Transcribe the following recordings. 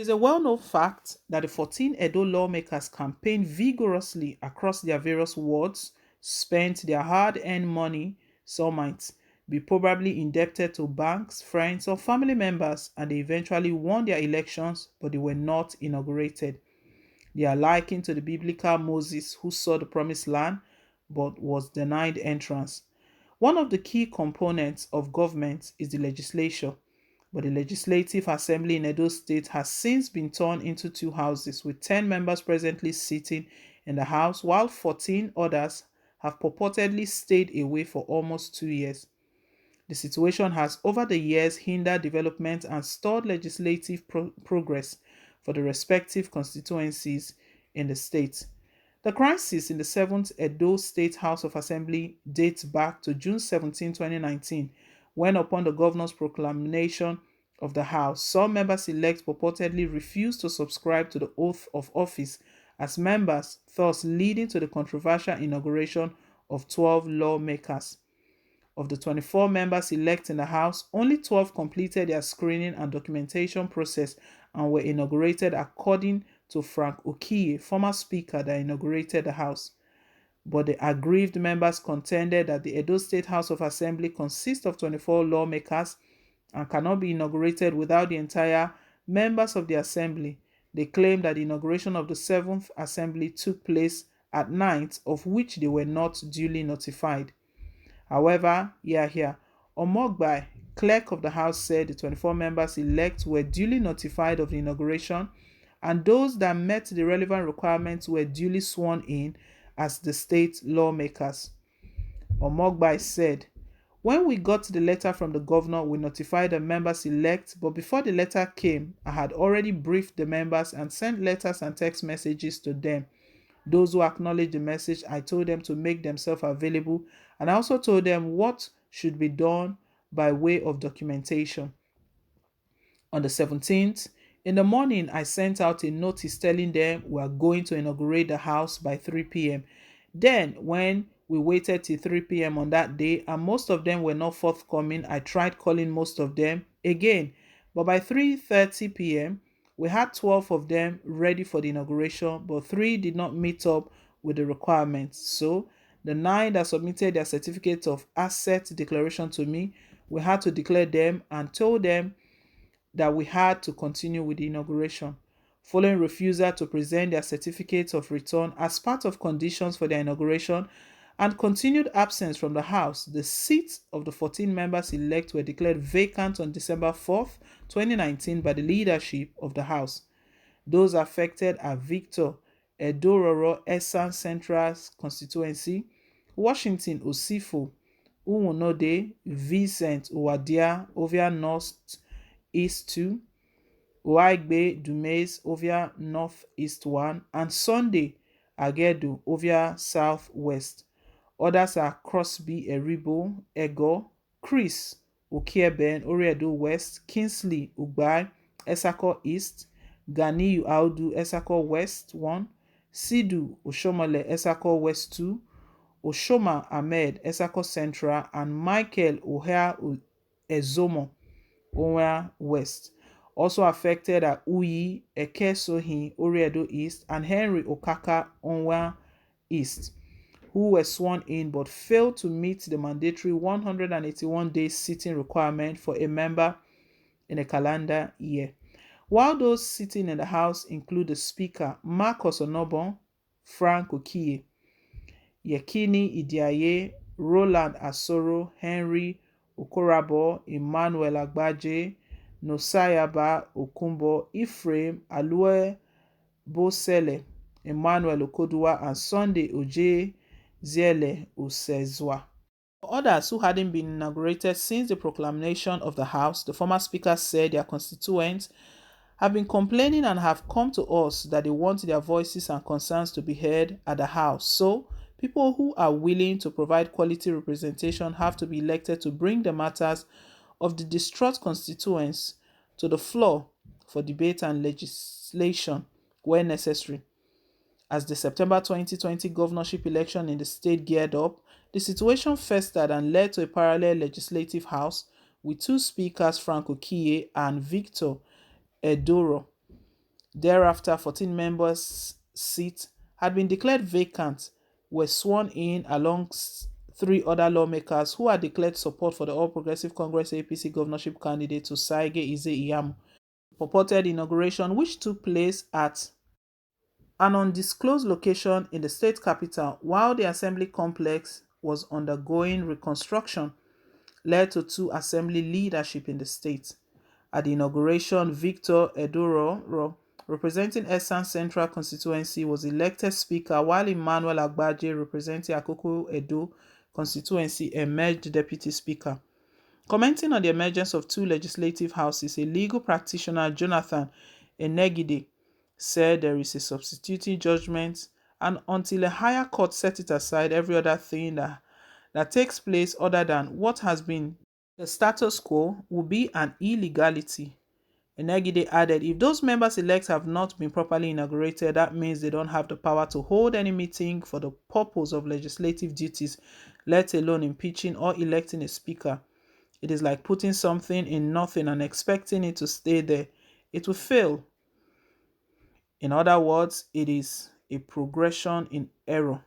It is a well-known fact that the 14 Edo lawmakers campaigned vigorously across their various wards, spent their hard-earned money, some might be probably indebted to banks, friends, or family members, and they eventually won their elections, but they were not inaugurated. They are likened to the biblical Moses who saw the promised land but was denied entrance. One of the key components of government is the legislature, but the Legislative Assembly in Edo State has since been torn into two houses, with 10 members presently sitting in the House, while 14 others have purportedly stayed away for almost 2 years. The situation has over the years hindered development and stalled legislative progress for the respective constituencies in the state. The crisis in the 7th Edo State House of Assembly dates back to June 17, 2019, when, upon the governor's proclamation of the House, some members-elect purportedly refused to subscribe to the oath of office as members, thus leading to the controversial inauguration of 12 lawmakers. Of the 24 members elect in the House, only 12 completed their screening and documentation process and were inaugurated according to Frank Okiye, former speaker that inaugurated the House. But the aggrieved members contended that the Edo State House of Assembly consists of 24 lawmakers and cannot be inaugurated without the entire members of the Assembly. They claimed that the inauguration of the 7th Assembly took place at night, of which they were not duly notified. However, here, Omogbai, clerk of the House, said the 24 members elect were duly notified of the inauguration and those that met the relevant requirements were duly sworn in as the state lawmakers. Omogbai said, "When we got the letter from the governor, we notified the members elect, but before the letter came, I had already briefed the members and sent letters and text messages to them. Those who acknowledged the message, I told them to make themselves available, and I also told them what should be done by way of documentation. On the 17th, in the morning, I sent out a notice telling them we are going to inaugurate the house by 3 p.m. Then, when we waited till 3 p.m. on that day and most of them were not forthcoming, I tried calling most of them again. But by 3:30 p.m., we had 12 of them ready for the inauguration, but 3 did not meet up with the requirements. So, the 9 that submitted their certificate of asset declaration to me, we had to declare them and told them that we had to continue with the inauguration. Following refusal to present their certificates of return as part of conditions for their inauguration and continued absence from the House, the seats of the 14 members elect were declared vacant on December 4th, 2019 by the leadership of the House. Those affected are Victor Edororo Esan Central Constituency, Washington Osifo Uwunode, Vincent Uwadia Ovia North East 2, Oaigbe Dumes Ovia North East 1, and Sunday Agedu Ovia South West. Others are Crosby Eribo, Ego, Chris Okieben Oriedo West, Kingsley Ugbai, Esako East, Ganiyu Audu Esako West 1, Sidu Oshomole Esako West 2, Oshoma Ahmed Esako Central, and Michael Ohia Ezomo Onwa West. Also affected are Uyi Ekesohin Oriedo East and Henry Okaka Onwa East, who were sworn in but failed to meet the mandatory 181-day sitting requirement for a member in a calendar year. While those sitting in the House include the Speaker, Marcus Onobon, Frank Okiye, Yekini Idiaye, Roland Asoro, Henry Okorabo, Emmanuel Agbaje, Nosayaba Okumbo, Ephraim Alue Bosele, Emmanuel Okodua, and Sunday Oje Ziele Osezwa. For others who hadn't been inaugurated since the proclamation of the House, the former speaker said their constituents have been complaining and have come to us that they want their voices and concerns to be heard at the House. So, people who are willing to provide quality representation have to be elected to bring the matters of the distraught constituents to the floor for debate and legislation where necessary. As the September 2020 governorship election in the state geared up, the situation festered and led to a parallel legislative house with two speakers, Frank Okiye and Victor Edoro. Thereafter, 14 members' seats had been declared vacant, were sworn in alongside three other lawmakers who had declared support for the All Progressive Congress APC governorship candidate to Saige Ize Iyamu. Purported inauguration, which took place at an undisclosed location in the state capital while the assembly complex was undergoing reconstruction, led to two assembly leadership in the state. At the inauguration, Victor Edoro, representing Esan Central constituency, was elected speaker, while Emmanuel Agbaje, representing Akoko Edo constituency, emerged deputy speaker. Commenting on the emergence of two legislative houses, a legal practitioner, Jonathan Enegide, said there is a substituting judgment, and until a higher court set it aside, every other thing that takes place other than what has been the status quo will be an illegality. Enegide added, if those members elect have not been properly inaugurated, that means they don't have the power to hold any meeting for the purpose of legislative duties, let alone impeaching or electing a speaker. It is like putting something in nothing and expecting it to stay there. It will fail. In other words, it is a progression in error.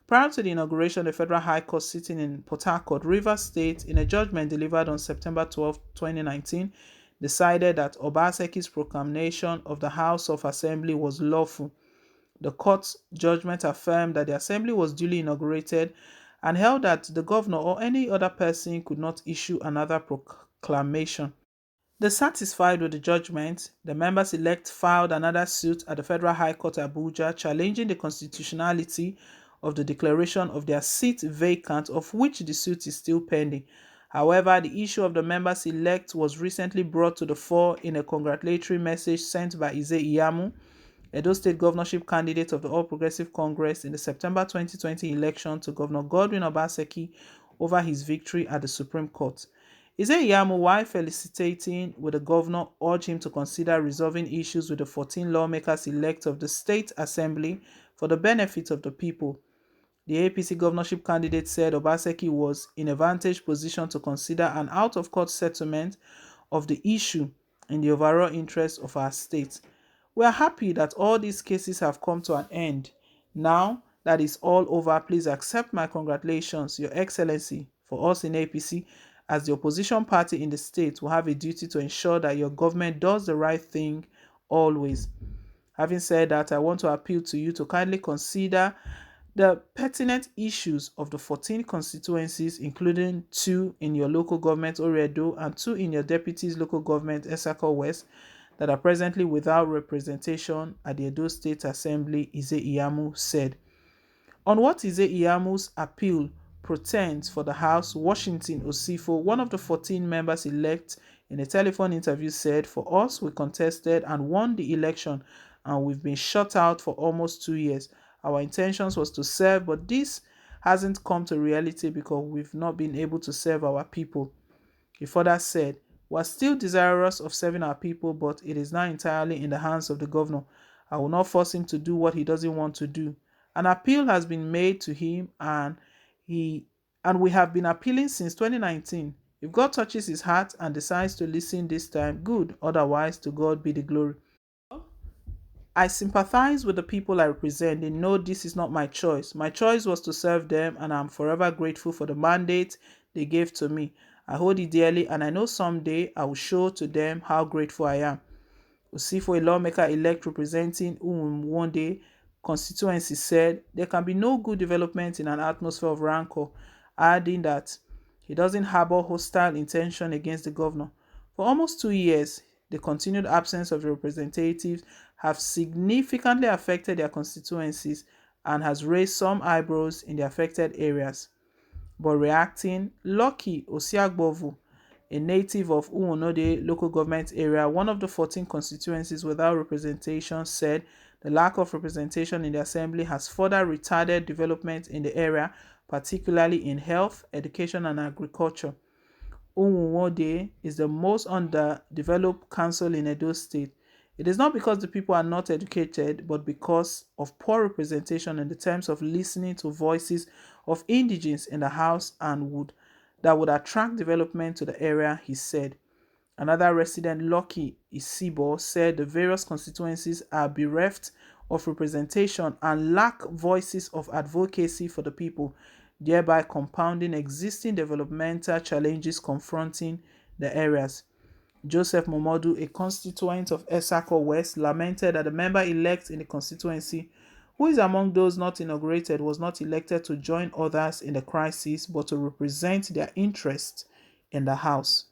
Prior to the inauguration, the Federal High Court sitting in Port Harcourt, Rivers State, in a judgment delivered on September 12, 2019, decided that Obaseki's proclamation of the House of Assembly was lawful. The court's judgment affirmed that the assembly was duly inaugurated and held that the governor or any other person could not issue another proclamation. Dissatisfied with the judgment, the members-elect filed another suit at the Federal High Court Abuja challenging the constitutionality of the declaration of their seat vacant, of which the suit is still pending. However, the issue of the members-elect was recently brought to the fore in a congratulatory message sent by Ize Iyamu, Edo State governorship candidate of the All Progressive Congress in the September 2020 election, to Governor Godwin Obaseki over his victory at the Supreme Court. Ize Iyamu, while felicitating with the governor, urged him to consider resolving issues with the 14 lawmakers elect of the State Assembly for the benefit of the people. The APC governorship candidate said Obaseki was in a vantage position to consider an out-of-court settlement of the issue in the overall interest of our state. We are happy that all these cases have come to an end. Now that is all over, please accept my congratulations, Your Excellency. For us in APC, as the opposition party in the state, will have a duty to ensure that your government does the right thing always. Having said that, I want to appeal to you to kindly consider the pertinent issues of the 14 constituencies, including 2 in your local government, Oredo, and 2 in your deputy's local government, Esako West, that are presently without representation at the Edo State Assembly, Ize Iyamu said. On what Ize Iyamu's appeal portends for the House, Washington Osifo, one of the 14 members elect, in a telephone interview said, for us, we contested and won the election, and we've been shut out for almost 2 years. Our intentions was to serve, but this hasn't come to reality because we've not been able to serve our people. He further said, we are still desirous of serving our people, but it is now entirely in the hands of the governor. I will not force him to do what he doesn't want to do. An appeal has been made to him, and we have been appealing since 2019. If God touches his heart and decides to listen this time, good. Otherwise, to God be the glory. I sympathize with the people I represent. They know this is not my choice. My choice was to serve them, and I'm forever grateful for the mandate they gave to me. I hold it dearly, and I know someday I will show to them how grateful I am. Osifo, a lawmaker-elect representing Umwonde constituency, said there can be no good development in an atmosphere of rancor, adding that he doesn't harbor hostile intention against the governor. For almost 2 years, the continued absence of representatives have significantly affected their constituencies and has raised some eyebrows in the affected areas. But reacting, Lucky Osiagbovu, a native of Uwonode local government area, one of the 14 constituencies without representation, said the lack of representation in the assembly has further retarded development in the area, particularly in health, education, and agriculture. Uwonode is the most underdeveloped council in Edo State. It is not because the people are not educated, but because of poor representation in the terms of listening to voices of indigenes in the house and that would attract development to the area, he said. Another resident, Lucky Isibo, said the various constituencies are bereft of representation and lack voices of advocacy for the people, thereby compounding existing developmental challenges confronting the areas. Joseph Momodu, a constituent of Esako West, lamented that the member-elect in the constituency, who is among those not inaugurated, was not elected to join others in the crisis but to represent their interests in the House.